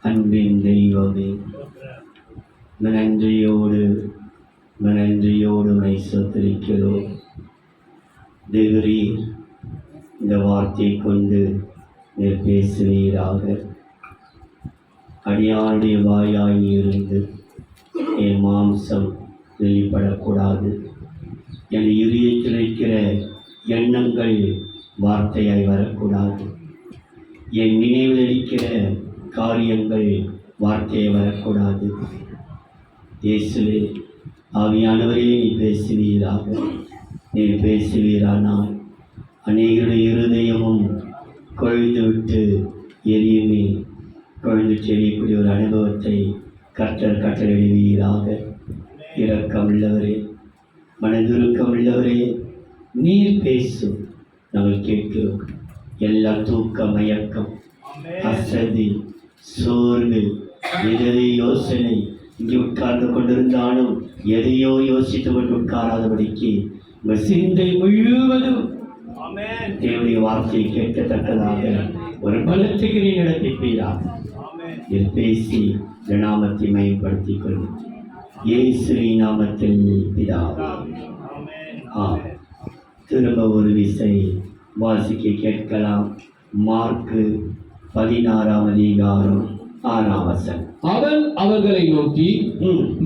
அன்பின் தெய்வமே, நன்றியோடு உன்னை சொத்திருக்கிறோம். தேவரீர் இந்த வார்த்தை கொண்டு நீர் பேசுவீராக. அடியாருடைய வாயாய் இருந்து என் மாம்சம் வெளிப்படக்கூடாது. என் இதயத்தில் இருக்கிற எண்ணங்கள் வார்த்தையாய் வரக்கூடாது. என் நினைவில் இருக்கிற காரியங்கள் வார்த்தையை வரக்கூடாது. இயேசுவே, ஆவியானவரே, நீ பேசுவீராக. நீ பேசுவீரானால் அநேகருடைய இருதயமும் கொழுந்து விட்டு எரியுமே. கொழுந்து எரியக்கூடிய ஒரு அனுபவத்தை கர்த்தர் கட்டளையிடுவீராக. இரக்கமுள்ளவரே, மனதுருக்கமுள்ளவரே, நீர் பேசும், நாங்கள் கேட்கிறோம். எல்லா தூக்க மயக்கம், அசதி, சோர்வு, எதை யோசனை இங்கே உட்கார்ந்து கொண்டிருந்தாலும் எதையோ யோசித்து கொண்டு உட்காராதபடிக்கு உங்கள் சிந்தை முழுவதும் தேவனுடைய வார்த்தையை கேட்கத்தக்கதாக ஒரு பலத்துக்கு நீ நடத்திப்பீராக. பேசி இந்த நாமத்தை மயப்படுத்திக் கொள்ளும் இயேசுவின் நாமத்தில் பிதாவே. திரும்ப ஒரு விசை வாசிக்க கேட்கலாம். மார்க்கு 16ஆம் அதிகாரம் 6ஆம் வசனம். அவன் அவர்களை நோக்கி,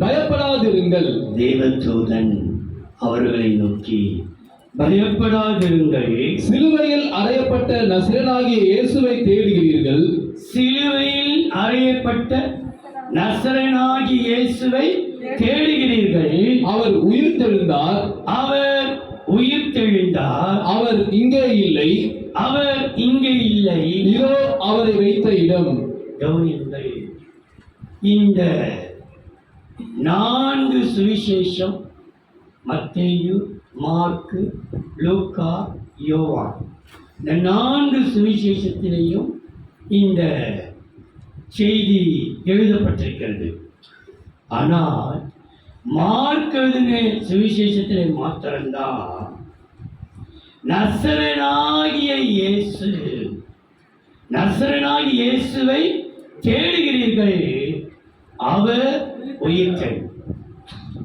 பயப்படாதிருங்கள். தேவதூதன் அவர்களை நோக்கி, பயப்படாதிருங்கள். சிலுவையில் அறையப்பட்ட நசரேயனாகிய இயேசுவை தேடுகிறீர்கள். சிலுவையில் அறையப்பட்ட நசரேயனாகிய இயேசுவை தேடுகிறீர்கள். அவர் உயிர்த்தெழுந்தார். அவர் உயிர்த்தெழுந்தார். அவர் இங்கே இல்லை. அவர் இங்கே இல்லை. இதோ அவரை வைத்த இடம். கவனியுங்கள். இந்த 4 சுவிசேஷம், மத்தேயு, மார்க்கு, லூக்கா, யோவான், இந்த 4 சுவிசேஷத்திலேயும் இந்த செய்தி எழுதப்பட்டிருக்கிறது. ஆனால் மார்க் எழுதின சுவிசேஷத்திலே மாத்திரம்தான் நசரேயனாகிய இயேசுவை தேடுகிறீர்கள், அவர் உயிர்த்தெழுந்தார்.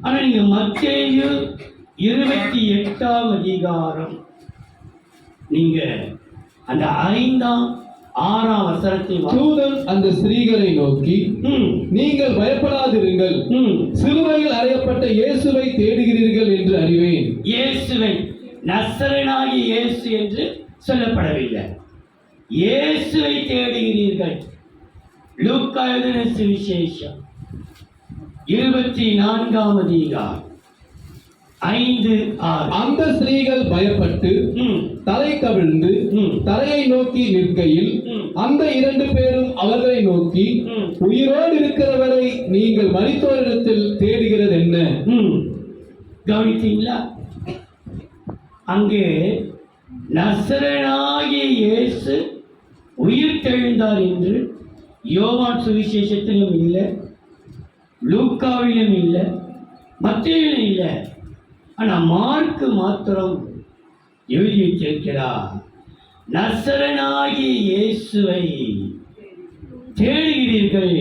ஆனால் நீங்க மத்தேயு 28ஆம் அதிகாரம் நீங்க அந்த 5ஆம் 6ஆம் வசனத்தை தூதன் அந்த ஸ்திரீகளை நோக்கி, நீங்கள் பயப்படாதிருங்கள். சிலுவையில் அறையப்பட்ட இயேசுவை தேடுகிறீர்கள் என்று அறிவேன். இயேசுவை, நசரேயனாகிய இயேசு என்று சொல்லப்படவில்லை. இயேசுவை தேடுகிறீர்கள். லூக்கா எழுதின சுவிசேஷம் 24ஆம் அதிகாரம் 5-6. அந்த ஸ்திரீகள் பயப்பட்டு தலை கவிழ்ந்து தலையை நோக்கி நிற்கையில் அந்த 2 பேரும் அவர்களை நோக்கி, உயிரோடு இருக்கிறவரை நீங்கள் மரித்தோரிடத்தில் தேடுகிறது என்ன? கவனித்தீங்களா? அங்கே நசரேயனாகிய இயேசு உயிர்த்தெழுந்தார் என்று யோவான் சுவிசேஷத்திலும் இல்லை, லூக்காவிலும் இல்லை, மத்தேயுவிலும் இல்லை. ஆனால் மார்க்கு மாத்திரம் எழுதி வைத்திருக்கிறார். நசரேயனாகிய இயேசுவை தேடுகிறீர்கள்,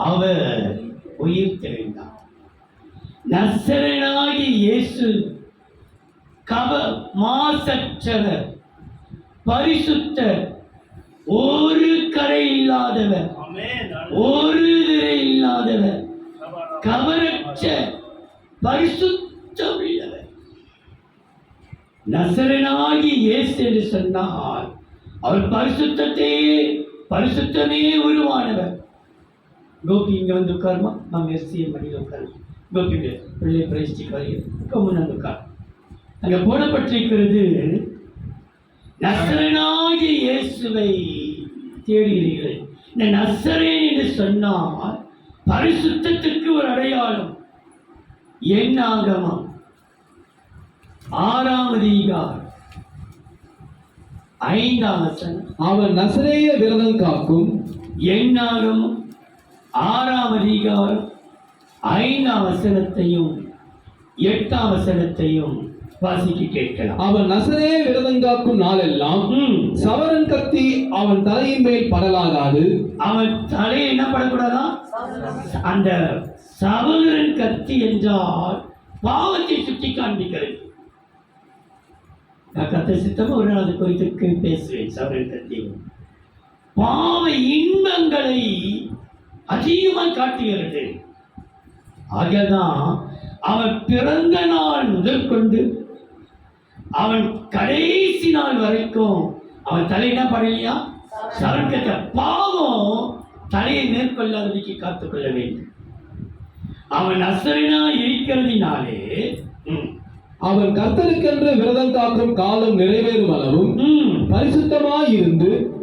அவர் உயிர்த்தெழுந்தார். நசரேயனாகிய இயேசு மாசற்றவர், பரிசுத்தர், ஒரு கரை இல்லாதவர், ஒரு திரை இல்லாதவர், கவரற்ற பரிசுத்தம் உள்ளவர். நசரேயனாகிய இயேசு என்று சொன்னால் அவர் பரிசுத்தமே உருவானவர். கோபி இங்க வந்து உட்காருமா, நாம் எஸ்சிஎம் மடியில் உட்காரு. கோபி பிள்ளை பிரதிஷ்டிக்கு வந்து உட்கார். அங்க போடப்பட்டிருக்கிறது, நசரேயனாகிய இயேசுவை தேடுகிறீர்கள். இந்த நசரேயன் என்று சொன்னால் பரிசுத்தத்திற்கு ஒரு அடையாளம். என்னாகமம் 6ஆம் அதிகாரம் 5ஆம் வசனம். அவர் நசரேய விரதம் காக்கும். என்னாகமம் 6ஆம் அதிகாரம் 5ஆம் வசனத்தையும் 8ஆம் வசனத்தையும் வாசிக்கு கேட்கலாம். அவன் நசரேய விரதங்காக்கும் நாளெல்லாம் சவரன் கத்தி அவன் தலையின் மேல் படலாகாது. அவன் தலை என்ன படக்கூடாதான்? அந்த சவரன் கத்தி என்றால் பாவத்தை சுட்டி காண்பிக்கிறது. நான் கத்த சித்தமா ஒரு நாள் அது குறித்து பேசுவேன். சவரன் கத்தி பாவ இன்பங்களை அதிகமாக காட்டுகிறது. ஆகதான் அவன் பிறந்த நாள் முதல் கொண்டு அவன் கடைசி நாள் வரைக்கும் அவன் தலையினா படலையா? சவரன் பாவம் தலையை மேற்கொள்ளாததைக்கு காத்துக்கொள்ள வேண்டும். அவன் நசரேயனா இருக்கிறதினாலே அவன் கர்த்தருக்கென்று விரதம் காக்கும் காலம் நிறைவேறும் அளவும்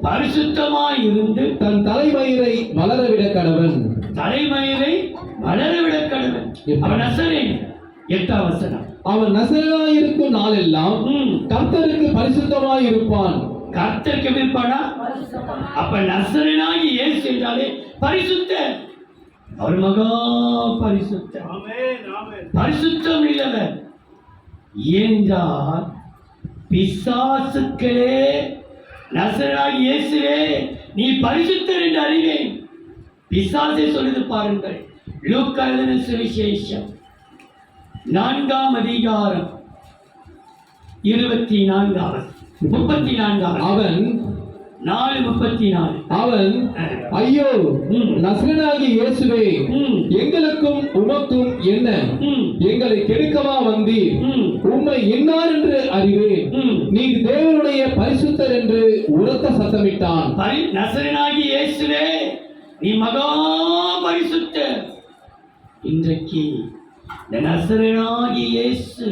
பரிசுத்தமாயிருந்து தன் தலைமயிரை வளரவிட கடவன். தலைமயிரை வளரவிட கடவன். அவன் நசரேயன். 8ஆம் வசனம். அவன் நசரேயனாயிருக்கும் நாளெல்லாம் கர்த்தருக்கு பரிசுத்தமாயிருப்பான். கர்த்தருக்கு எப்படி இருப்பானா? அப்ப நசரேயனாகி இயேசு என்றாலே பரிசுத்த. அவர் மகா பரிசுத்த. பரிசுத்தம் இல்லவர் என்றால் பிசாசுக்களே நசரேயனாகி இயேசுவே நீ பரிசுத்தர் என்று அறிவேன். பிசாசை சொல்லுது பாருங்கள். லூக்கா எழுதின சுவிசேஷம் 4ஆம் அதிகாரம் 24 34. அவன் 4:34. அவன் ஐயோ நசரேயனாகிய இயேசுவே எங்களுக்கும் உமக்கும் என்ன? எங்களை கெடுக்கவா வந்தீர்? உம்மை இன்னார் என்று அறிவேன். நீர் தேவனுடைய பரிசுத்தர் என்று உரத்த சத்தமிட்டான். நசரேயனாகிய இயேசுவே நீ மகா பரிசுத்தர். இன்றைக்கு இந்த நசரேயனாகிய இயேசு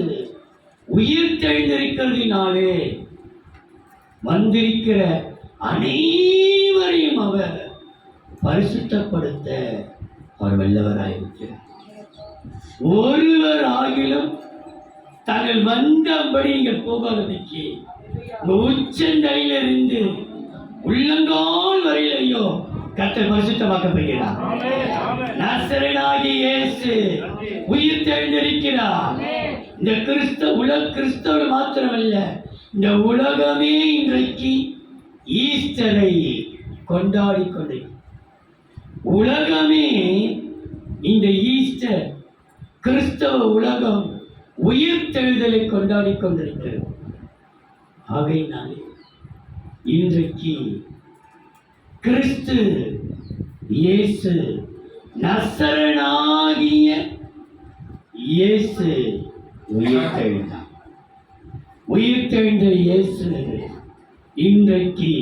உயிர் தெழுந்திருக்கிறதினாலே வந்திருக்கிற அனைவரையும் அவர் பரிசுத்தப்படுத்த அவர் வல்லவராயிருக்கிறார். ஒருவர் ஆகிலும் தாங்கள் வந்தபடி நீங்கள் போகாததைக்கு உச்சந்தலையிலிருந்து உள்ளங்கால் வரையிலையோ கர்த்தர் பரிசுத்தமாக்கப்படுகிறார். நசரேயனாகிய இயேசு உயிர் தெழுந்திருக்கிறார். இந்த கிறிஸ்தவர் மாத்திரமல்ல, இந்த உலகமே இன்றைக்கு ஈஸ்டரை கொண்டாடி கொண்டு உலகமே இந்த ஈஸ்டர் கிறிஸ்தவ உலகம் உயிர் தெழுதலை கொண்டாடி கொண்டிருக்கிறது. ஆகையினாலே இன்றைக்கு கிறிஸ்து இயேசு நசரேயனாகிய இயேசு உயிர் தெழுந்தார். உயிர் தெழுந்த இயேசு இன்றைக்கு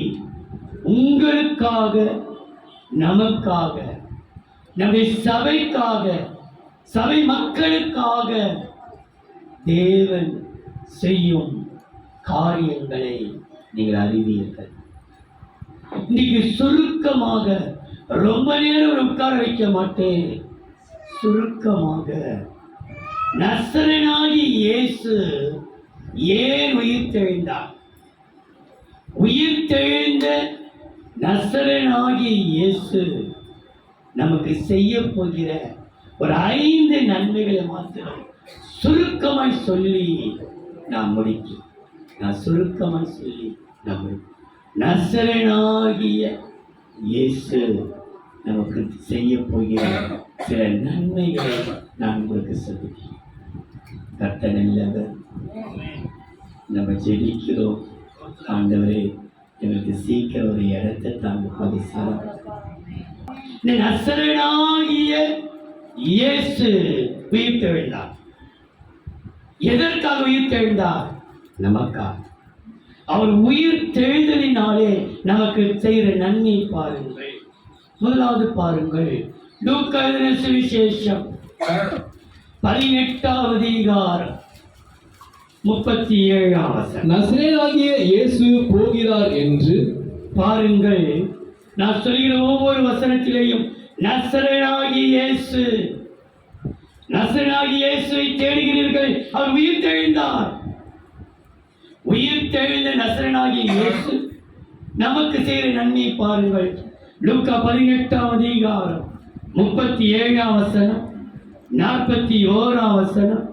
உங்களுக்காக, நமக்காக, நம்முடைய சபைக்காக, சபை மக்களுக்காக தேவன் செய்யும் காரியங்களை நீங்கள் அறிவீர்கள். இன்னைக்கு சுருக்கமாக, ரொம்ப நேரம் உட்கார வைக்க மாட்டேன், சுருக்கமாக நசரேயனாகிய இயேசு ஏன் உயிர் தெழுந்தார்? உயிர் தெழுந்த நசரேயனாகிய இயேசு நமக்கு செய்ய போகிற ஒரு 5 நன்மைகளை மாத்திரம் சுருக்கமாய் சொல்லி நான் முடிக்கிறேன். நசரேயனாகிய இயேசு நமக்கு செய்ய போகிற சில நன்மைகளை நான் உங்களுக்கு சொல்லுகிறேன். கர்த்தர் நல்லவர். நம்ம ஜெபிக்கிறோம், ஆண்டவரே எங்களுக்கு சீக்கிரம் ஒரு இடத்தை தாங்க பரிசாரம். நசரேயனாகிய இயேசு உயிர் தெழுந்தார். எதற்காக உயிர் தெழுந்தார்? நமக்காக. அவர் உயிர் தெழுதலினாலே நமக்கு செய்கிற நன்மை பாருங்கள். முதலாவது பாருங்கள், லூக்கா எழுதின சுவிசேஷம் 18ஆம் அதிகாரம் 37ஆம் வசனம். நசரேயனாகிய இயேசு போகிறார் என்று பாருங்கள். நான் சொல்கிற ஒவ்வொரு வசனத்திலேயும் நசரேயனாகிய இயேசு, நசரேயனாகிய இயேசுவை தேடுகிறீர்கள், அவர் உயிர் தெழுந்தார். உயிர் தெழுந்த நசரேயனாகிய இயேசு நமக்கு செய்கிற நன்மையை பாருங்கள். லூக்கா 18ஆம் அதிகாரம் 37ஆம் வசனம், 41ஆம் வசனம்,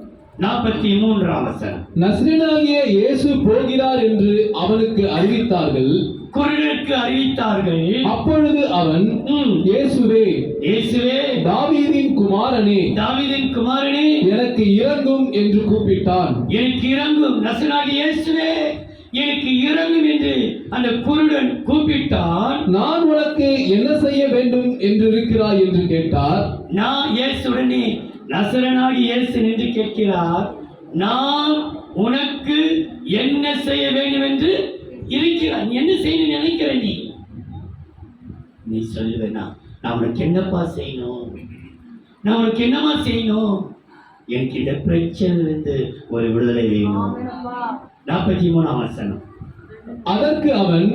43ஆம் வசனம். நஸ்ரேனாகிய இயேசு போகிறார் என்று அவனுக்கு அறிவித்தார்கள். குருடனுக்கு அறிவித்தார்கள். அப்பொழுது அவன், இயேசுவே, இயேசுவே, தாவீதின் குமாரனே, தாவீதின் குமாரனே, எனக்கு இரங்கும் என்று கூப்பிட்டான். எனக்கு இரங்கும். நசரேயனாகிய இயேசுவே, எனக்கு இரங்கும் என்று அந்த குருடன் கூப்பிட்டான். நான் உனக்கு என்ன செய்ய வேண்டும் என்று இருக்கிறாய் என்று கேட்டார். நான் இயேசுடனே நசரேயனாகிய இயேசு என்று கேட்கிறார். நான் உனக்கு என்ன செய்ய வேண்டும் என்று இருக்கிறார். நீ என்ன செய்ய நினைக்கிற? நீ சொல்லுவேனா, நான் உனக்கு என்னப்பா செய்யணும்? நான் உனக்கு என்னமா செய்யணும்? எனக்கு இந்த பிரச்சனையிலிருந்து ஒரு விடுதலை வேணும். 43ஆம் வசனம். அதற்கு அவன்,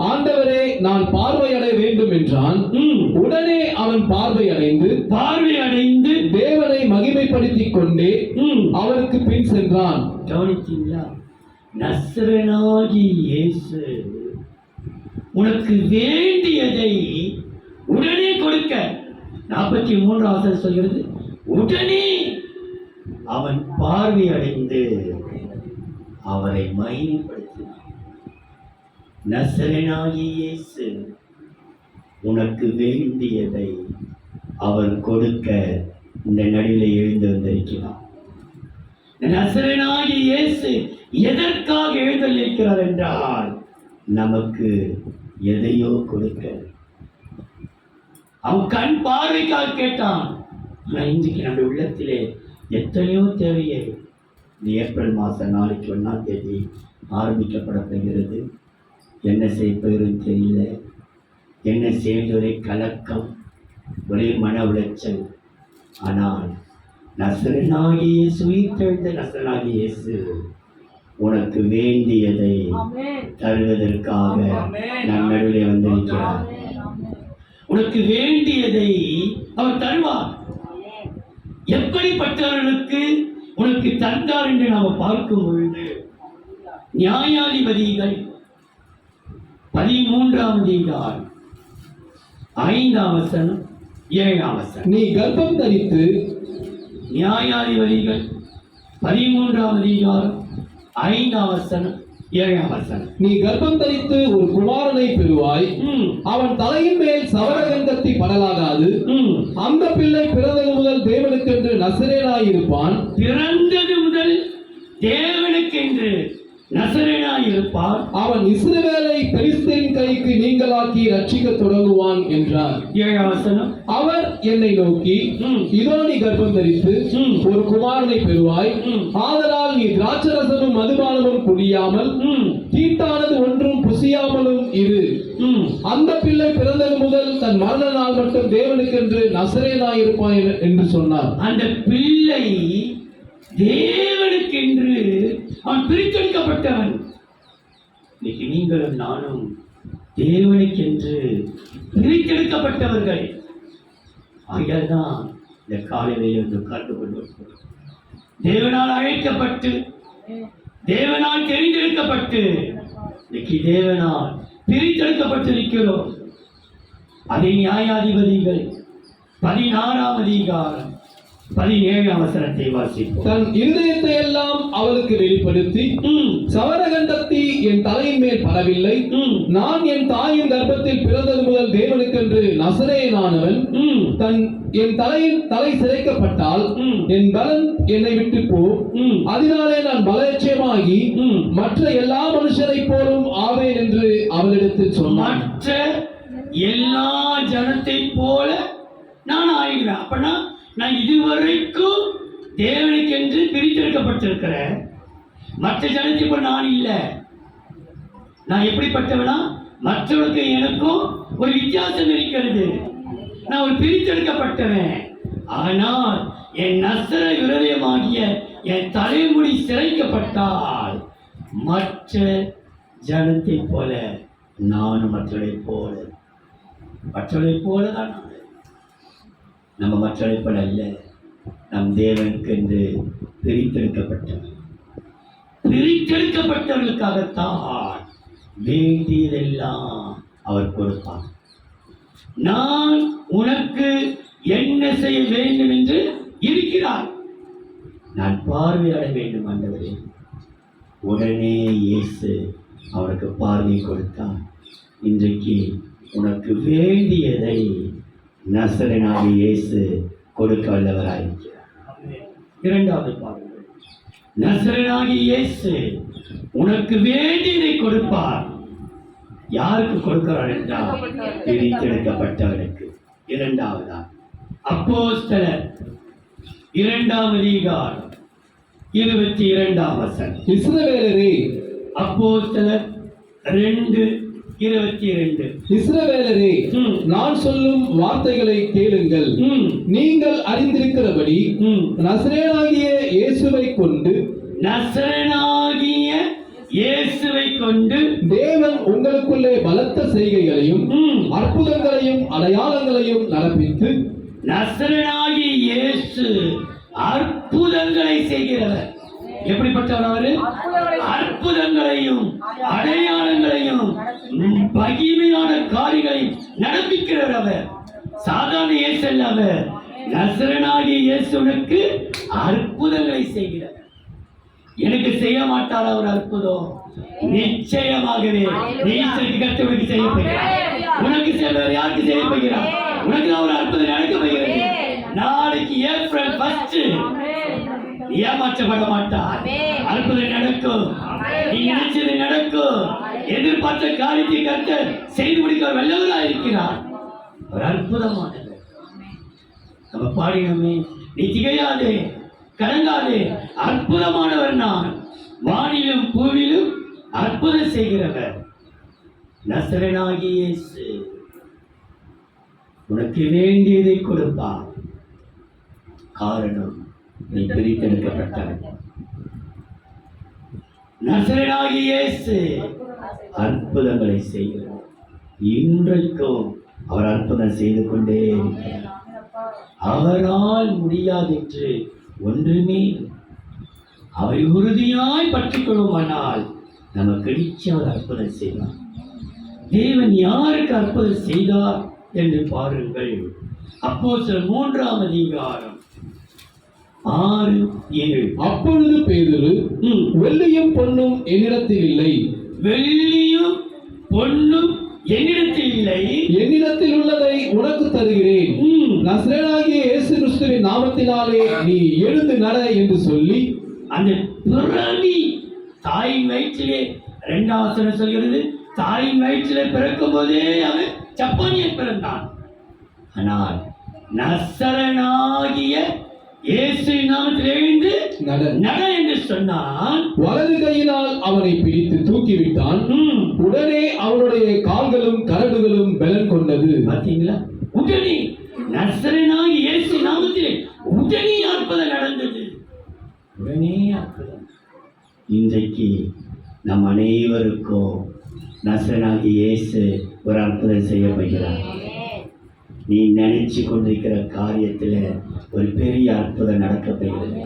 ஆண்டவரே, நான் பார்வையடைய வேண்டும் என்றான். உடனே அவன் பார்வையடைந்து தேவனை மகிமைப்படுத்திக் கொண்டே அவருக்கு பின் சென்றான். கவனித்தீங்களா? நசரேயனாகிய இயேசு உனக்கு வேண்டியதை உடனே கொடுக்க. 43ஆம் வசனம் சொல்கிறது, உடனே அவன் பார்வையடைந்து அவரை மகிமைப்படுத்தினான். நசரேயனாகிய இயேசு உனக்கு வேண்டியதை அவர் கொடுக்க இந்த நடுவிலே எழுந்து வந்திருக்கிறார். நசரேயனாகிய இயேசு எதற்காக எழுந்தள்ளிருக்கிறார் என்றால், நமக்கு எதையோ கொடுக்க. அவன் கண் பார்வைக்காக கேட்டான். ஆனால் இன்றைக்கு நம்ம உள்ளத்திலே எத்தனையோ தேவையை. இந்த ஏப்ரல் மாதம் நாளைக்கு 1ஆம் தேதி ஆரம்பிக்கப்பட போகிறது. என்ன செய்ய போகிறதுன்னு தெரியல. என்ன செய்வதே கலக்கம், ஒரே மன உளைச்சல். ஆனால் நசரேயனாகிய இயேசு, உயிர்த்தெழுந்த நசரேயனாகிய இயேசு உனக்கு வேண்டியதை தருவதற்காக நம் நடுவிலே வந்திருக்கிறார். உனக்கு வேண்டியதை அவர் தருவார். எப்படிப்பட்டவர்களுக்கு உனக்கு தந்தார் என்று நாம் பார்க்கும் பொழுது, நியாயாதிபதிகள் 13ஆம் அதிகாரம் 5ஆம் வசனம் 7ஆம் வசனம். நீ கர்ப்பம் தரித்து, நியாயாதிபதிகள் 13ஆம் அதிகாரம் 5ஆம் வசனம் 7ஆம் வசனம். நீ கர்ப்பம் தரித்து ஒரு குமாரனை பெறுவாய். அவன் தலையின் மேல் சவரகந்தத்தி படலாகாது. அந்த பிள்ளை பிறந்தது முதல் தேவனுக்கென்று நசரேயனாயிருப்பான். பிறந்தது முதல் தேவனுக்கென்று நசரேயனாயிருப்பான். அவன் இஸ்ரவேலை பெலிஸ்தரின் கைக்கு நீங்களாக்கி ரட்சிக்கத் தொடங்குவான் என்றார். 7ஆம் வசனம். அவர் என்னை நோக்கி, இதோ நீ கர்ப்பம் தரித்து ஒரு குமாரனை பெறுவாய். ஆதலால் நீ திராட்சரசமும் மதுபானமும் குடியாமல் தீட்டானது ஒன்றும் புசியாமலும் இரு. அந்த பிள்ளை பிறந்தது முதல் தன் மரண நாள் மட்டும் தேவனுக்கென்று நசரேயனாயிருப்பான் என்று சொன்னார். அந்த பிள்ளை தேவனுக்கென்று அவன் பிரித்தெடுக்கப்பட்டவன். இன்னைக்கு நீங்களும் நானும் தேவனுக்கென்று பிரித்தெடுக்கப்பட்டவர்கள். ஆகையால்தான் இந்த காலையிலே வந்து உட்கார்ந்து கொண்டு தேவனால் அழைக்கப்பட்டு, தேவனால் தெரிந்தெடுக்கப்பட்டு, இன்னைக்கு தேவனால் பிரித்தெடுக்கப்பட்டிருக்கிறோம். அதை நியாயாதிபதிகள் 16ஆம் அதிகாரம் 17ஆம் வசனத்தை வாசிப்போம். தன் இருதயத்தை எல்லாம் அவளுக்கு வெளிப்படுத்தி, சவரகண்டத்தி என் தலையின் மேல் படவில்லை. நான் என் தாயின் கர்ப்பத்தில் பிறந்தது முதல் தேவனுக்கென்று நசரேயனானவன். என் தலை சிரைக்கப்பட்டால் என் பலன் என்னை விட்டு போ. அதனாலே நான் பலட்சியமாகி மற்ற எல்லா மனுஷரை போலும் ஆவேன் என்று அவளிடத்தில் சொன்னான். மற்ற எல்லா ஜனத்தை போல நான் ஆயிடுவேன். அப்படின்னா நான் இதுவரைக்கும் தேவனுக்கென்று பிரித்தெடுக்கப்பட்டிருக்கிறேன். மற்ற ஜனத்தை போல நான் இல்லை. நான் எப்படிப்பட்டவனா? மற்றவர்களுக்கு எனக்கும் ஒரு வித்தியாசம் இருக்கிறது. நான் ஒரு பிரித்தெடுக்கப்பட்டவன். ஆனால் என் நசர விரோதமாகிய என் தலைமுடி சிரைக்கப்பட்டால் மற்ற ஜனத்தை போல நானும் மற்றவரை போல தான் நான். நம்ம மற்றவரை போல அல்ல. நம் தேவனுக்கு என்று பிரித்தெடுக்கப்பட்டவர்களுக்காகத்தான் வேண்டியதெல்லாம் அவர் கொடுப்பார். நான் உனக்கு என்ன செய்ய வேண்டும் என்று இருக்கிறார். நான் பார்வையாட வேண்டும் ஆண்டவரே. உடனே இயேசு அவனுக்கு பார்வை கொடுத்தார். இன்றைக்கு உனக்கு வேண்டியதை நசரேயனாகிய இயேசு கொடுக்க வல்லவராயிருக்கிறார். இரண்டாவது பாருங்கள், நசரேயனாகிய இயேசு உனக்கு வேண்டியதை கொடுப்பார். யாருக்கு கொடுக்கிறார் என்றால் பிரித்தெடுக்கப்பட்டவனுக்கு. இரண்டாவதா அப்போஸ்தலர் 2ஆம் அதிகாரம் 22ஆம் வசனம். இஸ்ரவேலரே, அப்போஸ்தலர் 2:22. இஸ்ரவேலரே, நான் சொல்லும் வார்த்தைகளை கேளுங்கள். நீங்கள் அறிந்திருக்கிறபடி நசரேயனாகிய இயேசுவை கொண்டு தேவன் உங்களுக்குள்ளே பலத்த செய்கைகளையும் அற்புதங்களையும் அடையாளங்களையும் நடப்பித்து. நசரேயனாகிய இயேசு அற்புதங்களை செய்கிறவர். எப்படிப்பட்டவர் அவரு? அற்புதங்களையும் அடையாளங்களையும் மகிமையான காரியங்களையும் நடப்பிக்கிறவர் அவர். சாதாரண இயேசு அல்ல அவர். நசரேயனாகிய இயேசுவுக்கு அற்புதங்களை செய்கிறவர். எனக்கு செய்ய மாட்டார் அவர் அற்புதம்? நிச்சயமாகவே நீச்சலுக்கு கற்றவனுக்கு செய்ய போகிறார். உனக்கு செய்வர் யாருக்கு செய்ய போகிறார்? உனக்கு அவர் அற்புதம் நடக்க போகிறது. நாளைக்கு ஏப்ரல் 1 ஏமாற்றப்பட மாட்டார். அற்புதம் நடக்கும். நீ நினைச்சது நடக்கும். எதிர்பார்த்த காரியத்தை கற்று செய்து முடிக்க வல்லவராக இருக்கிறார். ஒரு அற்புதமானவர். நம்ம பாடினோமே, நீ திகையாதே, கலங்காதே, அற்புதமானவர் நான், வானிலும் பூவிலும் அற்புதம் செய்கிறவர் நசரேயனாகிய இயேசு உனக்கு வேண்டியதை கொடுப்பார். காரணம், நீ பிரித்தெடுக்கப்பட்டவன். நசரேயனாகிய இயேசு அற்புதங்களை செய்கிறார். இன்றைக்கும் அவர் அற்புதம் செய்து கொண்டே இருக்கிறார். அவரால் முடியாதென்று ஒன்றுமே. அவரை உறுதியாய் பற்றிக் கொள்வோமானால் நமக்கு நிச்சயம் அவர் அற்புதம் செய்வார். தேவன் யாருக்கு அற்புதம் செய்தார் என்று பாருங்கள். அப்போஸ்தலர் 3ஆம் அதிகாரம் 6-7. அப்பொழுது பேதுரு, வெள்ளியும் பொன்னும் என்னிடத்தில் இல்லை, வெள்ளியும் பொன்னும் என்னிடத்தில் இல்லை, என்னிடத்தில் உள்ளதை உனக்கு தருகிறேன். நசரேயனாகிய இயேசு கிறிஸ்துவின் நாமத்தினாலே நீ எழுந்து நட என்று சொல்லி. அந்த பிறவி தாயின் வயிற்றிலே 2ஆம் வசனம் சொல்கிறது, தாயின் வயிற்றிலே பிறக்கும் போதே அவன் ஜப்பானியன் பிறந்தான். ஆனால் நசரேயனாகிய இயேசு நாமத்தில் எழுந்து நட என்று சொன்னான். வலது கையினால் அவனை பிடித்து தூக்கிவிட்டான். உடனே அவனுடைய கால்களும் கரடுகளும் பலன் கொண்டது. பார்த்தீங்களா? உடனே நசரேயனாகிய இயேசு நாமத்திலே உடனே அற்புதம் நடந்தது. உடனே அற்புதம். இன்றைக்கு நம் அனைவருக்கும் நசரேயனாகிய இயேசு ஒரு அற்புதம் செய்ய போகிறார். நீ நினைச்சு கொண்டிருக்கிற காரியத்துல ஒரு பெரிய அற்புதம் நடக்க போகிறது.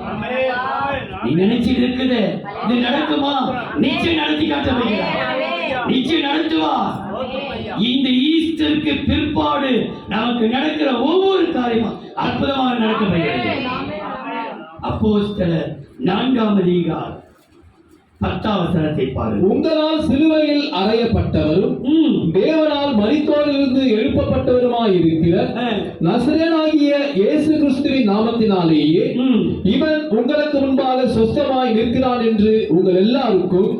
நீ நினைச்சிட்டு இருக்குது இது நடக்குமா? நிச்சயம் நடத்தி காட்ட போகிறார். நிச்சயம் நடத்துவா. இந்த ஈஸ்டருக்கு பிற்பாடு நமக்கு நடக்கிற ஒவ்வொரு காரியமும் அற்புதமாக நடக்க போகிறது. அப்போஸ்தலர் 4ஆம் அதிகாரம் 10ஆம் வசனத்தை பாருங்கள். உங்களால் சிலுவையில் அறையப்பட்டவரும் தேவனால் மரித்தோரிலிருந்து எழுப்பப்பட்டவருமாய் இருக்கிற நசரேயனாகிய இயேசு கிறிஸ்துவின் நாமத்தினாலேயே இவன் உங்களுக்கு முன்பாக சொஸ்தமாய் நிற்கிறான் என்று உங்கள் எல்லாருக்கும்,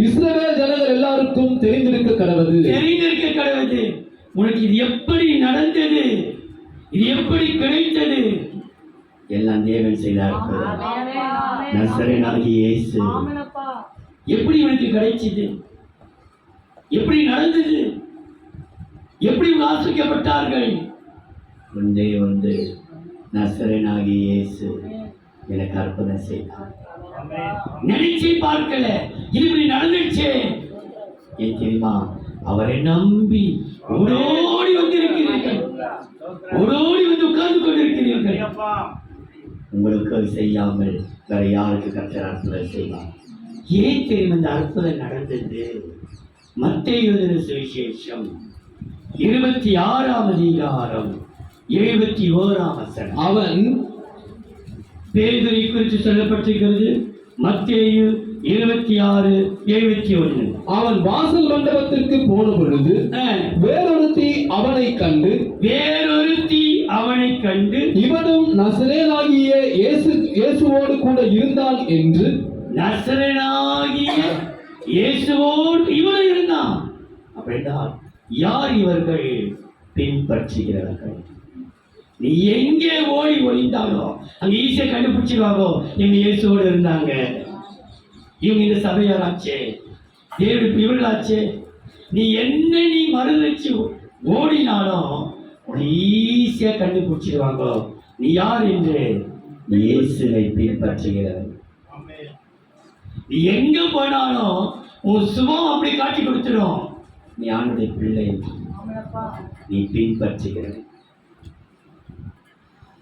இஸ்ரவேல் ஜனங்கள் எல்லாருக்கும் தெரிந்திருக்க கடவது. உனக்கு இது எப்படி நடந்தது? இது எப்படி கிடைத்தது? எல்லாம் தேவன் செய்தார். நசரேயனாகிய இயேசு எப்படி உனக்கு கிடைச்சது? எப்படி நடந்தது? எப்படி ஆசிரிக்கப்பட்டார்கள்? ஒன்றே ஒன்று, நசரேயனாகிய இயேசு எனக்கு அற்புதம் செய்தார். நினைச்சு பார்க்கல, இப்படி நடந்துச்சு. ஏன் தெரியுமா? அவரை நம்பி ஓடோடி வந்திருக்கிறீர்கள், ஓடோடி வந்து உட்கார்ந்து கொண்டிருக்கிறீர்கள். உங்களுக்கு அது செய்யாமல் வேற யாருக்கு கர்த்தர் அற்புதம் செய்வார்? ஏன் தெரியும் இந்த அற்புதம் நடந்தது? மத்தேயு எழுதின சுவிசேஷம் 26ஆம் அதிகாரம் 71ஆம் வசனம். அவன் பேதுரை குறித்து சொல்லப்பட்டிருக்கிறது. மத்தேயு 26:71. அவன் வாசல் மண்டபத்திற்கு போன பொழுது வேறொருத்தி அவனை கண்டு இவனும் நசரேயனாகிய இயேசுவோடு கூட இருந்தான் என்று. நசரேயனாகிய இயேசுவோடு இவன் இருந்தான் அப்படின்னா யார் இவர்கள்? பின்பற்றுகிறார்கள். நீ எங்கே ஓடி ஒளிந்தாலோ அங்க ஈஸியா கண்டுபிடிச்சிருவாங்கோ. இவங்க இயேசுவோடு இருந்தாங்க, இவங்க இந்த சபையாராச்சே, தேவனுக்கு இவர்களாச்சே. நீ மறுதளிச்சு ஓடினாலும் ஈஸியா கண்டுபிடிச்சிருவாங்க நீ யார் என்று. இயேசுவை பின்பற்றுகிறார். நீ எங்க போனாலும் உன் சுபம் அப்படி காட்டி கொடுத்துடும் நீ ஆண்டுடைய பிள்ளை. நீ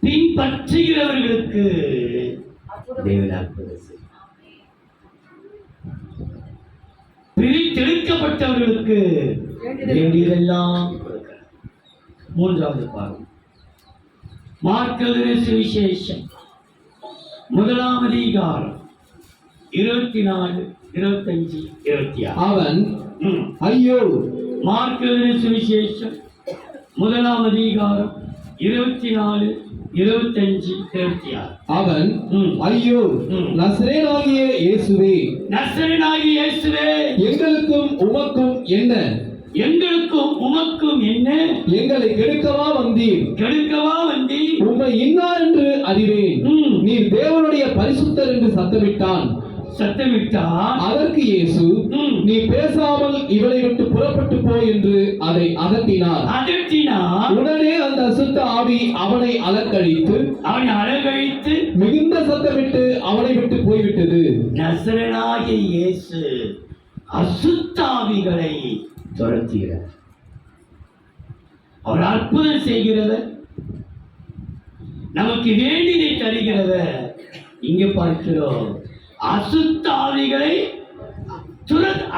பின்பற்றுகிறவர்களுக்கு தேவன் அற்புதம் செய்வார். பிரித்தெடுக்கப்பட்டவர்களுக்கு வேண்டியதெல்லாம் கொடுக்கிறார். மூன்றாவது பாகம் மார்க்கு எழுதின சுவிசேஷம் 1ஆம் அதிகாரம் 24, 25, 26. அவன் ஐயோ. மார்க்கு எழுதின சுவிசேஷம் 1ஆம் அதிகாரம் 24, 25, 26. அவன் ஐயோ, நசரேயனாகிய இயேசுவே, எங்களுக்கும் உமக்கும் என்ன? எங்களை கெடுக்கவா வந்தீர்? உம்மை இன்னார் என்று அறிவேன். நீர் தேவனுடைய பரிசுத்தர் என்று சத்தமிட்டான். அதற்கு இயேசு, நீ பேசாமல் இவளை விட்டு புறப்பட்டு போ என்று அதை அதட்டினார். உடனே அந்த அசுத்த ஆவி அவனை அலக்கழித்து மிகுந்த சத்தமிட்டு அவனை விட்டு போய்விட்டது. நசரேயனாகிய இயேசு அசுத்த ஆவிகளை துரத்துகிறார். அவர் அற்புதம் செய்கிறவர், நமக்கு வேண்டியதை தருகிறவர். இங்கே பார்க்கிறோம், அசுத்த ஆவிகளை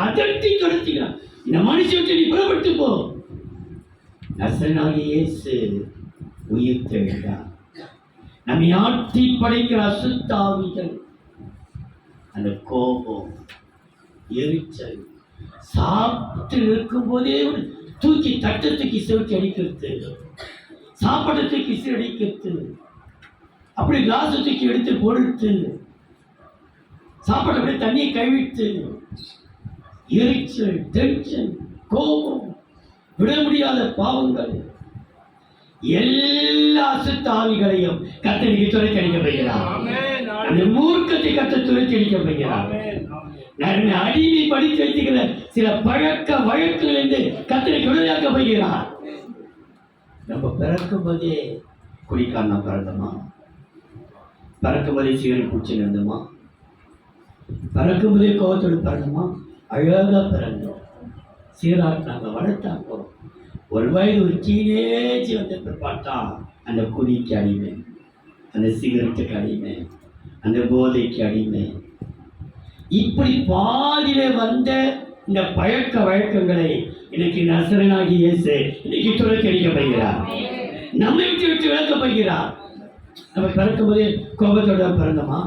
அதட்டி துரத்துகிறார். இந்த மனுஷன் நீ புறப்பட்டு போ. நசரேயனாகிய இயேசு உயிர் தெழுந்தார். நம்மை ஆட்டி படைக்கிற அசுத்த ஆவிகள், அந்த கோபம், எரிச்சல், சாப்பிட்டு இருக்கும் போதே தூக்கி தட்டத்துக்கு சிவச்சி அடிக்கிறது, சாப்பாட்டை தூக்கி அடிக்கிறது, அப்படி கிளாஸ் தூக்கி எடுத்து பொறுத்து சாப்பாடு அப்படியே தண்ணியை கழுவிட்டு, எரிச்சல், டென்ஷன், கோபம், விட முடியாத பாவங்கள், எல்லா அசுத்த ஆவிகளையும் கர்த்தருக்கு துரத்தி அடிக்கப்படுகிறார். அந்த மூர்க்கத்தை கர்த்தர் துரத்தி அடிக்கப்படுகிறார். அடிமை படித்து வைத்துக்கிற சில பழக்க வழக்கிலிருந்து கர்த்தருக்கு விடுதலையாக்கப்படுகிறார். நம்ம பிறக்கும் போதே குடிக்காரனா பிறந்தோமா? பிறக்கும் போதே சிகரெட் குடிச்சு இருந்தோமா? பிறக்கும் போதே கோபத்தோடு பிறந்தோமா? அழகா பிறந்தோம், சீராட்டினாங்க, வளர்த்தாங்க. ஒரு வயது ஒரு டீனேஜ் வந்து பார்த்தா அந்த குடிக்கு அடிமை, அந்த சிகரெட்டுக்கு அடிமை, அந்த போதைக்கு அடிமை. இப்படி பாதியிலே வந்த இந்த பழக்க வழக்கங்களை இன்னைக்கு நசரேயனாகிய இயேசு இன்னைக்கு துரத்தி அடிக்கப்படுகிறார். நம்மை விட்டு விளக்கப்படுகிறார். நம்ம பிறக்கும் போதே கோபத்தோட பிறந்தோமா?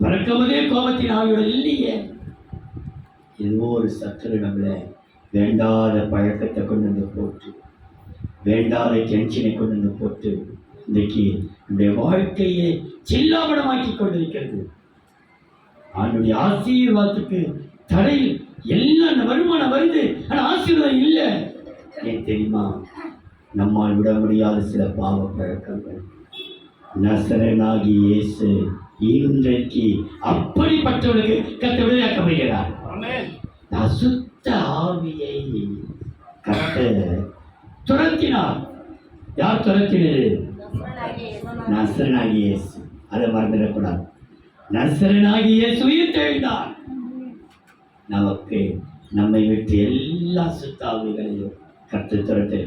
பிறக்கும் போதே கோபத்தின் ஆவியோட இல்லையே. ஏதோ ஒரு சத்துரு நம்மளை வேண்டாத பழக்கத்தை கொண்டு வந்து போட்டு, வேண்டாத டென்ஷனை கொண்டு வந்து போட்டு இன்றைக்கு நம்முடைய வாழ்க்கையை செல்லாபடமாக்கி கொண்டிருக்கிறது. அவனுடைய ஆசீர்வாதத்துக்கு தடை. எல்லாம் வருமானம் வருது, ஆனால் ஆசீர்வாதம் இல்லை. ஏன் தெரியுமா? நம்மால் விட முடியாத சில பாவ பழக்கங்கள். நசரேயனாகிய இயேசு இன்றைக்கு அப்படிப்பட்டவர்களுக்கு கர்த்தர் விடுதலையாக்கப்படுகிறார். அசுத்த ஆவியை கர்த்தர் துரத்தினார். யார் துரத்தினது? நசரேயனாகிய இயேசு. அதை மறந்துடக்கூடாது. நசரேயனாகிய இயேசு உயிர் தெழுந்தார். நமக்கு நம்மை விட்டு எல்லா அசுத்த ஆவிகளையும் கர்த்தர் துரத்து.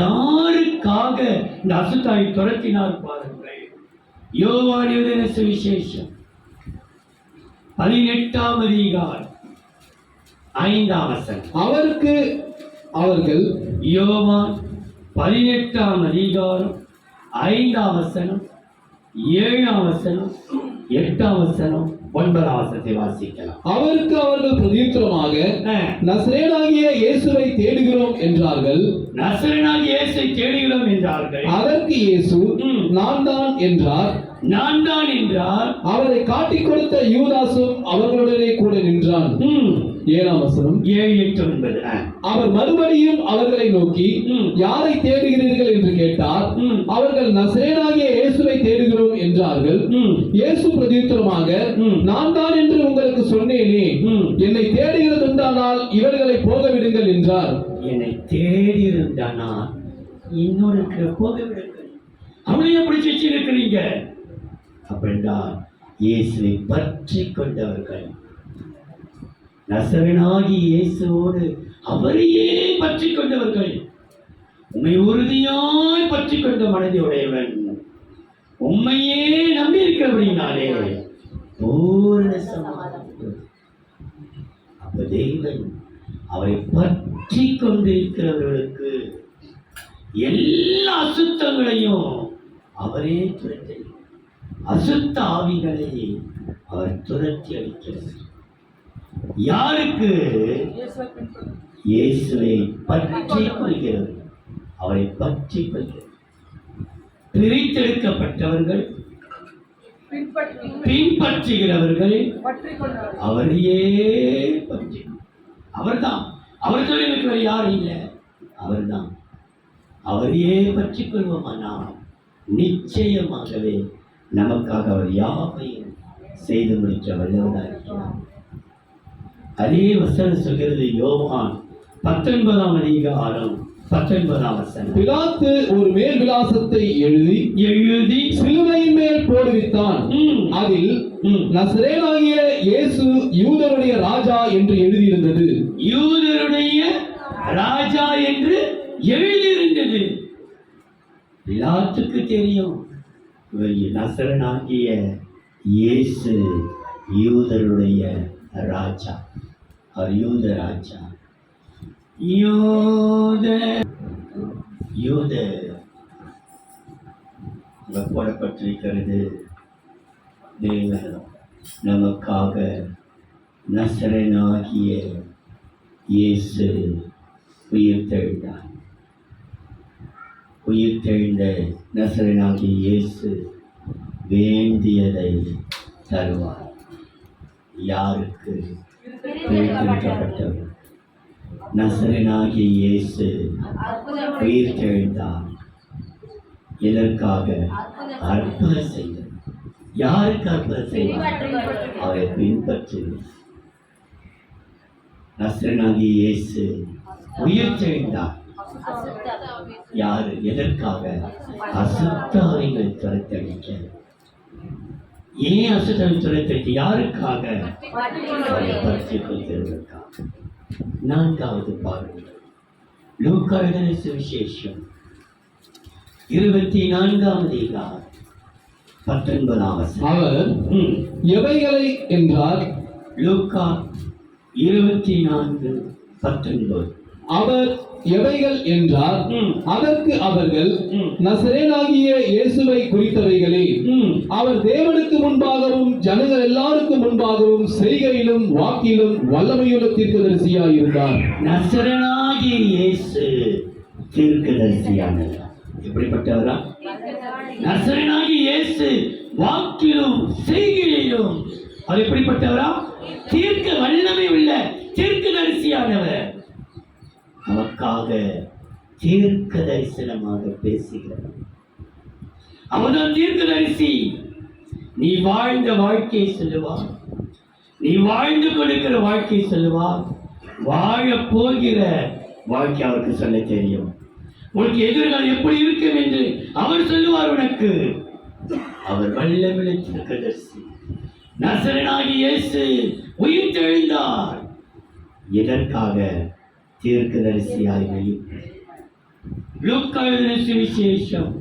யாருக்காக இந்த அசுத்தாவை துரத்தினார் பாருங்கள். யோவான் எழுதின சுவிசேஷம் 18ஆம் அதிகாரம் 5ஆம் வசனம். அவருக்கு அவர்கள், யோவான் 18ஆம் அதிகாரம் 5ஆம் வசனம், 7ஆம் வசனம், 8ஆம் வசனம், 9ஆம் வசனத்தை வாசிக்கலாம். அவருக்கு அவர்கள் பிரதியுத்தரமாக, நசரேயனாகிய இயேசுவை தேடுகிறோம் என்றார்கள். நசரேயனாகிய இயேசுவை தேடுகிறோம் என்றார்கள். அதற்கு இயேசு, நான் தான் என்றார். நான் தான் என்றார். அவரை காட்டிக் கொடுத்த யூதாசும் அவர்களுடனே கூட நின்றான். 7ஆம் வசனம், 7, 8, 9. அவர் மறுபடியும் அவர்களை நோக்கி, யாரை தேடுகிறீர்கள் என்று கேட்டார். அவர்கள் நசரேயனாகிய இயேசுவை தேடுகிறோம் என்றார்கள். இயேசு பிரதியுத்தரமாக, நான் தான் என்று உங்களுக்கு சொன்னேனே, என்னை தேடுகிறதுண்டானால் இவர்களை போக விடுங்கள் என்றார். என்னை தேடியிருந்தானால் இன்னொருக்கு போக விடுங்கள். அவளையே பிடிச்சி வச்சிருக்கிறீங்க அப்படின்றால் இயேசுவை பற்றி கொண்டவர்கள், நசரேயனாகிய இயேசுவோடு அவரையே பற்றி கொண்டவர்கள், உம்மை உறுதியாய் பற்றி கொண்ட மனதை உடையவன், உம்மையே நம்பி இருக்கிறபடினாலே பூரண சமாதானம். அப்ப தேவன் அவரை பற்றி கொண்டிருக்கிறவர்களுக்கு எல்லா அசுத்தங்களையும் அவரே துரத்தி, அசுத்த ஆவிகளை அவர் துரத்தி அளிக்கிறார். யாருக்கு? இயேசுவை பற்றி கொள்கிறது, அவரை பற்றி கொள்கிறது. பிரித்தெடுக்கப்பட்டவர்கள், பின்பற்றுகிறவர்கள் அவரையே பற்றி, அவர்தான், அவர் தொழிலுக்கு வேறு யாரும் இல்லை, அவர்தான். அவரையே பற்றி கொள்வோமானால் நிச்சயமாகவே நமக்காக அவர் யாவையும் செய்து முடிக்க வல்லவராக இருக்கிறார். அதே வசனம் சொல்கிறது, யோவான் 19ஆம் அதிகாரம் 19ஆம் வசனம். பிலாத்து ஒரு மேல் விலாசத்தை எழுதி சிலுவையின் மேல் போடுவித்தான். அதில் நசரேயனாகிய இயேசு யூதருடைய ராஜா என்று எழுதியிருந்தது. யூதருடைய ராஜா என்று எழுதியிருந்தது. பிலாத்துக்கு தெரியும், நசரேயனாகிய இயேசு யூதருடைய ராஜா, அவர் யூத ராஜா. யூத போடப்பட்டிருக்கிறது. தேவன் நமக்காக நசரேயனாகிய இயேசு உயிர்த்தெழுந்தார். உயிர்த்தெழுந்த நசரேயனாகிய இயேசு வேண்டியதை தருவார். யாருக்கு? பிரித்தெடுக்கப்பட்டவர். நசரேயனாகிய இயேசு உயிர்த்தெழுந்தார். எதற்காக? அற்புதம் செய்தார். யாருக்கு அற்புதம் செய்தார்? அவரை பின்பற்றி. நசரேயனாகிய இயேசு உயிர்த்தெழுந்தார். யாரு? எதற்காக? அசுத்த ஆவிகளை துரத்தடிக்க. ஏன் அசுத்த ஆவிகளை துரத்தடிக்க? யாருக்காக? அவரை பற்றிக் கொள்கிறவர்களுக்காக. 4வது பாருங்கள், லூக்கா எழுதின சுவிசேஷம் 24ஆம் அதிகாரம் 19ஆம் வசனம். அவர் எவைகளை என்றார். லூக்கா 24:19. அவர் எவைகள் என்றார். அதற்கு அவர்கள், நசரேயனாகிய இயேசுவை குறித்தவைகளே. அவர் தேவனுக்கு முன்பாகவும் ஜனங்கள் எல்லாருக்கும் முன்பாகவும் செய்கையிலும் வாக்கிலும் வல்லமையுள்ள தீர்க்கதரிசியாய் இருந்தார். நசரேயனாகிய இயேசு தீர்க்கதரிசியானவர். எப்படிப்பட்டவரா? நசரேயனாகிய இயேசு வாக்கிலும் செய்கையிலும் அவர் எப்படிப்பட்டவரா? தீர்க்க வல்லமை உள்ள தீர்க்கதரிசியானவர். நமக்காக தீர்க்க தரிசனமாக பேசுகிறார். அவர்தான் தீர்க்கதரிசி. நீ வாழ்ந்த வாழ்க்கையை சொல்லுவார், நீ வாழ்ந்து கொடுக்கிற வாழ்க்கையை சொல்லுவார், வாழ போகிற வாழ்க்கை அவருக்கு சொல்ல தெரியும். உனக்கு எதிர்காலம் எப்படி இருக்கும் என்று அவர் சொல்லுவார் உனக்கு. அவர் வல்லமில்லை தீர்க்கதரிசி. நசரேயனாகிய இயேசு உயிர்த்தெழுந்தார். எதற்காக? தீர்க்கதரிசியாய் வெளிப்பட்டார். லூக்கா எழுதின சுவிசேஷம்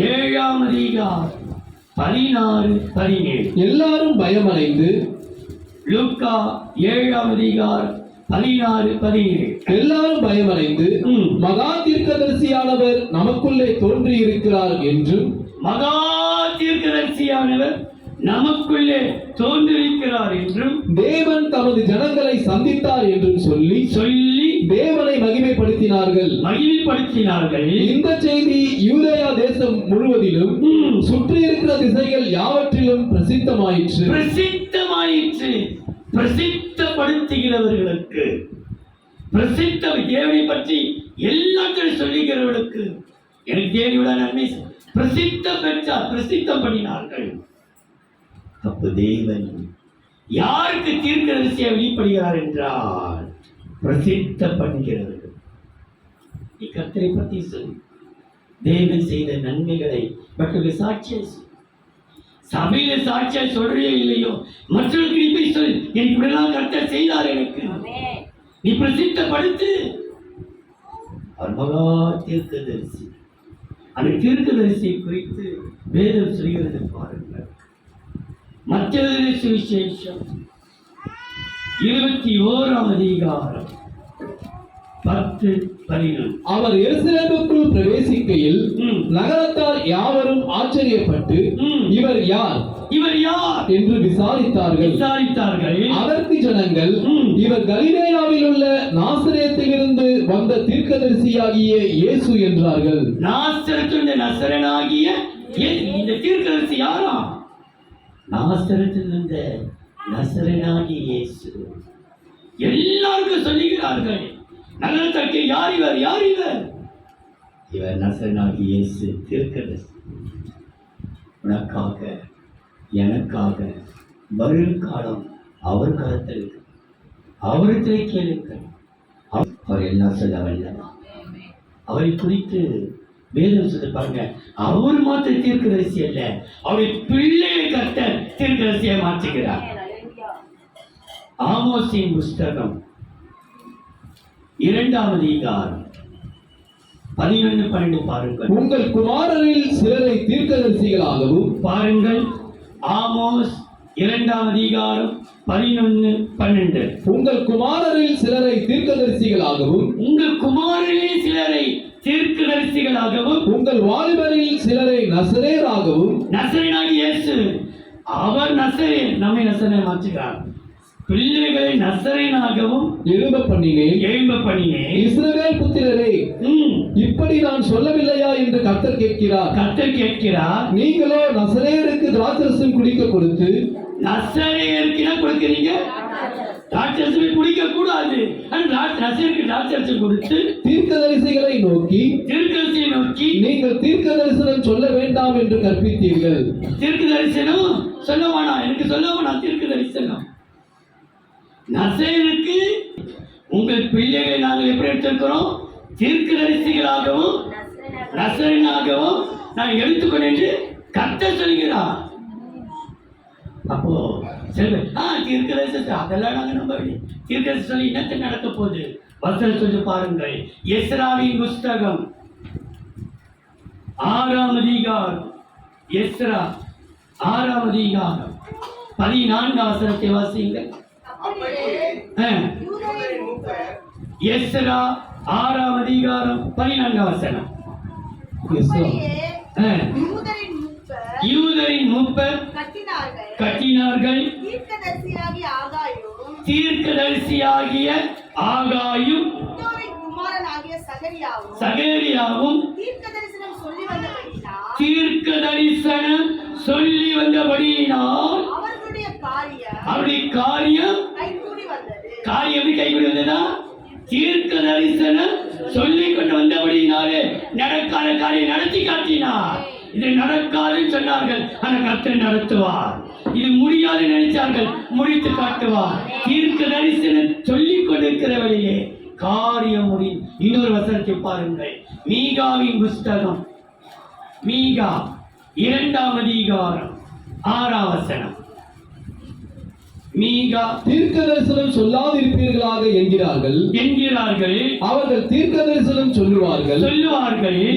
7ஆம் அதிகாரம் 16-17. எல்லாரும் பயமடைந்து. லூக்கா 7ஆம் அதிகாரம் 16-17. எல்லாரும் பயமடைந்து மகா தீர்க்கதரிசியானவர் நமக்குள்ளே தோன்றி இருக்கிறார் என்றும், மகா தீர்க்கதரிசியானவர் நமக்குள்ளே தோன்றிருக்கிறார் என்றும் தேவன் தமது ஜனங்களை சந்தித்தார் என்றும் சொல்லி சொல்லி தேவனை மகிமைப்படுத்தினார்கள். இந்த செய்தி யூதேயா தேசம் முழுவதிலும் சுற்றி இருக்கிற திசைகள் யாவற்றிலும் பிரசித்தமாயிற்று. பிரசித்தப்படுத்துகிறவர்களுக்கு, பிரசித்த தேவனை பற்றி எல்லாத்தையும் சொல்லுகிறவர்களுக்கு, எனக்கு தேவனுடைய நன்மை பிரசித்தம் பண்ணினார்கள். அப்ப தேவன் யாருக்கு தீர்க்கதரிசியை வெளிப்படுகிறார் என்றால் பிரசித்த பண்ணுகிறவர்கள். நீ கர்த்தரை பற்றி சொல், தேவன் செய்த நன்மைகளை மற்றவர்கள் சாட்சியம் சொல். சபையில சாட்சியா சொல்றியோ இல்லையோ, மற்றவர்களுக்கு நீ போய் சொல், எனக்கு இப்படிலாம் கர்த்தர் செய்தார் எனக்கு, நீ பிரசித்தப்படுத்து. அவர் மகா தீர்க்கதரிசி. அந்த தீர்க்கதரிசியை குறித்து வேதம் சொல்கிறது பாருங்கள். மத்தேயு சுவிசேஷம் 21ஆம் அதிகாரம் 10-11. அவர் எருசலேமுக்குள் பிரவேசிக்கையில் நகரத்தார் யாவரும் ஆச்சரியப்பட்டு இவர் யார் என்று விசாரித்தார்கள். அதற்கு ஜனங்கள், இவர் கலிலேயாவில் உள்ள நாசரேத்திலிருந்து வந்த தீர்க்கதரிசியாகிய இயேசு என்றார்கள். நாசரேத்திலிருந்து நசரேயனாகிய இந்த தீர்க்கதரிசி யாரா? நாசரேத்திலிருந்து நசரேயனாகிய இயேசு. எல்லாருக்கும் சொல்லுகிறார்கள், நகரத்திற்கு யார் இவர், யார் இவர்? இவர் நசரேயனாகிய இயேசு தீர்க்கதரிசி. உனக்காக எனக்காக வரும் காலம் அவர் காலத்தில் அவருக்கே கேளுங்கள். அவர் எல்லாம் சொல்ல வல்லவா. அவரை குறித்து வேதம் சொல்லி பாருங்க, அவர் மாத்திர தீர்க்கதரிசி அல்ல, அவருடைய பிள்ளையை கர்த்தர் தீர்க்கதரிசியை மாற்றுகிறார். ஆமோசின் புஸ்தகம் 2ஆம் அதிகாரம் 11-12 பாருங்கள். உங்கள் குமாரரில் சிலரை தீர்க்கதரிசிகளாகவும், பாருங்கள், ஆமோஸ் 2ஆம் அதிகாரம் 11-12. உங்கள் குமாரரில் சிலரை தீர்க்கதரிசிகளாகவும், உங்கள் குமாரரில் சிலரை தீர்க்கதரிசிகளாகவும், உங்கள் வாலிபரில் சிலரை நசரேயராகவும். நசரேயனாகிய இயேசு, அவர் நசரேயன், நம்மை நசரேயன் மாற்றுகிறார். பிள்ளைகளை நசரேயனாகவும் எழும்ப பண்ணினேன். இஸ்ரவேல் புத்திரரே, இப்படி நான் சொல்லவில்லையா என்று கர்த்தர் கேட்கிறார். நீங்களோ நசரேயருக்கு திராட்சரசம் குடிக்க கொடுத்து. நசரேயருக்கு என்ன கொடுக்கிறீங்க? திராட்சரசம் குடிக்க கூடாது. நசரேயருக்கு திராட்சரசம் கொடுத்து தீர்க்கதரிசிகளை நோக்கி நீங்கள் தீர்க்க தரிசனம் சொல்ல வேண்டாம் என்று கற்பித்தீர்கள். தீர்க்க தரிசனம் சொல்ல வேணாம், எனக்கு சொல்ல வேணாம் தீர்க்க தரிசனம். நசரேயருக்கு உங்கள் பிள்ளைகளை நாங்கள் எப்படி எடுத்திருக்கிறோம்? தீர்க்கதரிசிகளாகவும் நசரேயனாகவும் நான் எடுத்துக்கொண்டு என்று கர்த்தர் சொல்கிறார். அப்போ தீர்க்கதரிசி அதெல்லாம் நாங்கள் நம்ப வேண்டும். தீர்க்கதரிசி சொல்லி என்னத்தை நடக்க போகுது? வசனம் சொல்லி பாருங்கள். எஸ்ராவின் புஸ்தகம் 6ஆம் அதிகாரம், எஸ்ரா 6ஆம் அதிகாரம் 14 வசனத்தை வாசியுங்கள். எஸ்ரா 6ஆம் அதிகாரம் 14 வசனம். யூதரின் மூப்பர் கட்டினார்கள். தீர்க்கதரிசியாகிய ஆகாயும் சகரியாவும் தீர்க்க தரிசனம் சொல்லி வந்தபடியினால் அவருடைய காரியம் கைகூடி வந்ததா? தீர்க்க தரிசனம் சொல்லிக் கொண்டு வந்தபடியினாலே நடக்காத காரியம் நடத்தி காட்டினார். இது நடக்காதுன்னு சொன்னார்கள், ஆனால் கர்த்தர் நடத்துவார். இது முடியாது நினைச்சார்கள், முடித்து காட்டுவார். தீர்க்க தரிசனம் சொல்லிக் கொண்டிருக்கிறவரையே காரியம் முடியும். இன்னொரு வசனத்தை பாருங்கள். மீகாவின் புஸ்தகம், மீகா 2ஆம் அதிகாரம் 6ஆம் வசனம். மீகா தீர்க்க தரிசனம் சொல்லாதிருப்பீர்களாக என்கிறார்கள். அவர்கள் தீர்க்க தரிசனம் சொல்லுவார்கள்.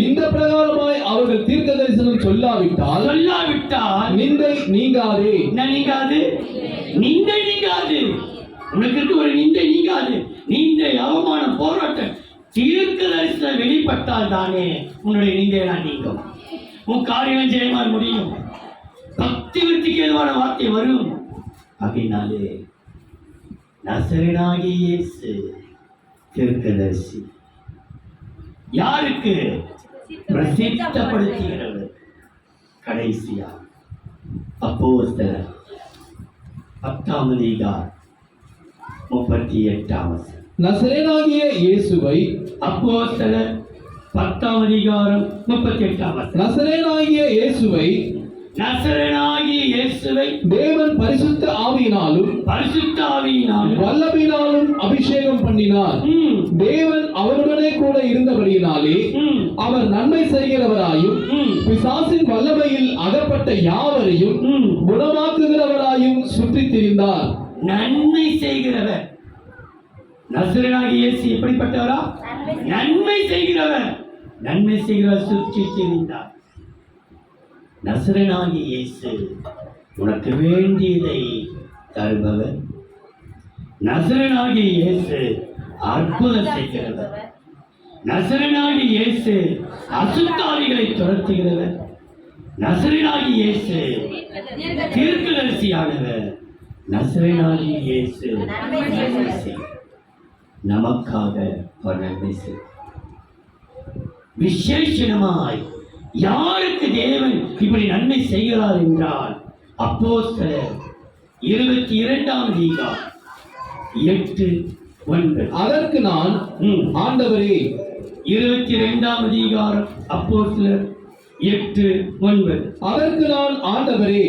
இந்த பிரகாரமாய் அவர்கள் தீர்க்க தரிசனம் சொல்லாவிட்டால் நிந்தை நீங்காது. நிந்தை நீங்காது. உனக்கு இருக்க ஒரு நிந்தை நீங்காது. நிந்தை, அவமானம், போராட்டம் தீர்க்க தரிசனம் வெளிப்பட்டால் தானே உன்னுடைய நிந்தையெல்லாம் நீங்கும். உன் காரியம் ஜெயமா முடியும். பக்தி விருத்திக்கு ஏதுவான வார்த்தை வரும். அப்படின்னாலே நசரேயனாகிய இயேசு தீர்க்கதரிசி. யாருக்கு? பிரசித்தப்படுத்துகிறவர். கடைசியா அப்போஸ்தலர் 10ஆம் அதிகாரம் 38ஆம் வசனம். நசரேயனாகிய இயேசுவை அப்போஸ்தலர் 10ஆம் அதிகாரம் 38ஆம் வசனம். நசரேயனாகிய இயேசுவை நசரேயனாகிய இயேசுவை தேவன் பரிசுத்த ஆவியினாலும் பரிசுத்த ஆவியினாலும் வல்லமையினாலும் அபிஷேகம் பண்ணினார். தேவன் அவருடனே கூட இருந்தபடியினாலே அவர் நன்மை செய்கிறவராயும் பிசாசின் வல்லமையில் அகப்பட்ட யாவரையும் குணமாக்குகிறவராயும் சுற்றித் திரிந்தார். நன்மை செய்கிறவர். நசரேயனாகிய இயேசு எப்படிப்பட்டவரா? நன்மை செய்கிறவர். நன்மை செய்கிறவர் சுற்றி திரிந்தார். நசரேயனாகிய இயேசு உனக்கு வேண்டியதை தருபவர். நசரேயனாகிய இயேசு அற்புதம் செய்கிறவர். நசரேயனாகிய இயேசு அசுத்தாவிகளை துரத்துகிறவர். நசரேயனாகிய இயேசு தீர்க்கதரிசியானவர். நசரேயனாகிய இயேசு நன்மை செய்கிறார். நமக்காக ஒரு நன்மை செய்கிறார். விசேஷமாய் யாருக்கு தேவன் இப்படி நன்மை செய்கிறார் என்றால் அப்போஸ்தலர் 22ஆம் அதிகாரம் 8-9. அதற்கு நான் ஆண்டவரே 22ஆம் அதிகாரம் அப்போஸ்தலர் 8-9. அதற்கு நான் ஆண்டவரே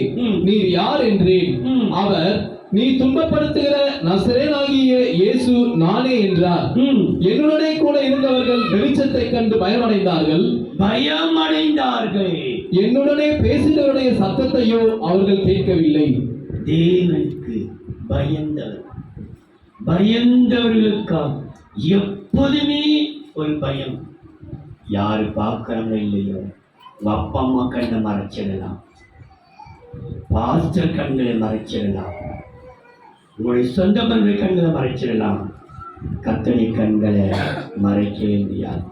நீர் யார் என்றேன். அவர் நீ துன்பப்படுத்துகிற நசரேயனாகிய இயேசு நானே என்றார். என்னுடனே கூட இருந்தவர்கள் வெளிச்சத்தை கண்டு பயமடைந்தார்கள். என்னுடனே பேசினவருடைய சத்தத்தையோ அவர்கள் கேட்கவில்லை. தேவனுக்கு பயந்தவர்களுக்காக எப்போதுமே ஒரு பயம். யாரு பார்க்கறாங்க இல்லையோ, உங்க அப்பா அம்மா கண்ணை மறைச்சிடலாம், பாஸ்டர் கண்களை மறைச்சிடலாம், உங்களுடைய சொந்த பந்த கண்களை மறைச்சிடலாம், கர்த்தருடைய கண்களை மறைக்கவே முடியாது.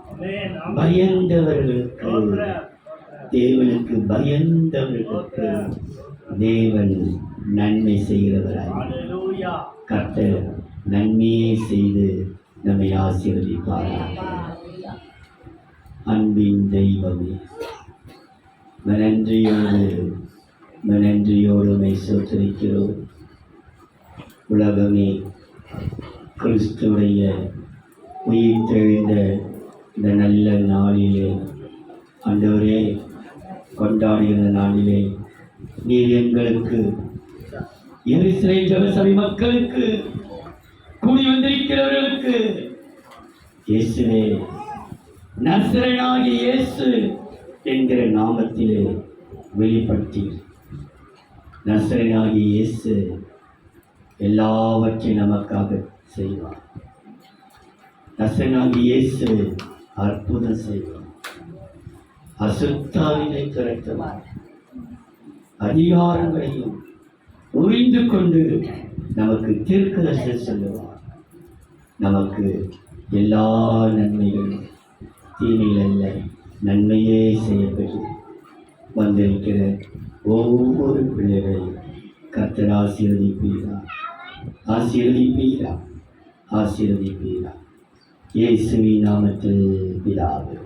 பயந்தவர்களுக்கு, தேவனுக்கு பயந்தவர்களுக்கு தேவன் நன்மை செய்கிறவராய் கர்த்தர் நன்மையே செய்து நம்மை ஆசீர்வதிப்பாராக. அன்பின் தெய்வமே, நன்றியோடு உம்மை ஸ்தோத்திரிக்கிறோம். உலகமே கிறிஸ்துவுடைய உயிர்த்தெழுந்த இந்த நல்ல நாளிலே, ஆண்டவரே, கொண்டாடுகிற நாளிலே நீர் எங்களுக்கு, எருசலேம் ஜெபசபை மக்களுக்கு, கூடி வந்திருக்கிறவர்களுக்கு இயேசுவே, நசரேயனாகிய இயேசு என்கிற நாமத்திலே வெளிப்படுத்தி, நசரேயனாகிய இயேசு எல்லாவற்றையும் நமக்காக செய்வார். நசரேயனாகிய இயேசு அற்புதம் செய்வார். அசுத்தாவினை துரத்துவார். அதிகாரங்களையும் புரிந்து கொண்டு நமக்கு தீர்க்கதரிசனம் சொல்லுவார். நமக்கு எல்லா நன்மைகளும் தீமைகள் அல்ல, நன்மையே செய்யப்பட்டு வந்திருக்கிற ஒவ்வொரு பிள்ளைகளையும் கர்த்தர் ஆசீர்வதிப்பீரா. இயேசுவின் நாமத்தில் பிதாவே.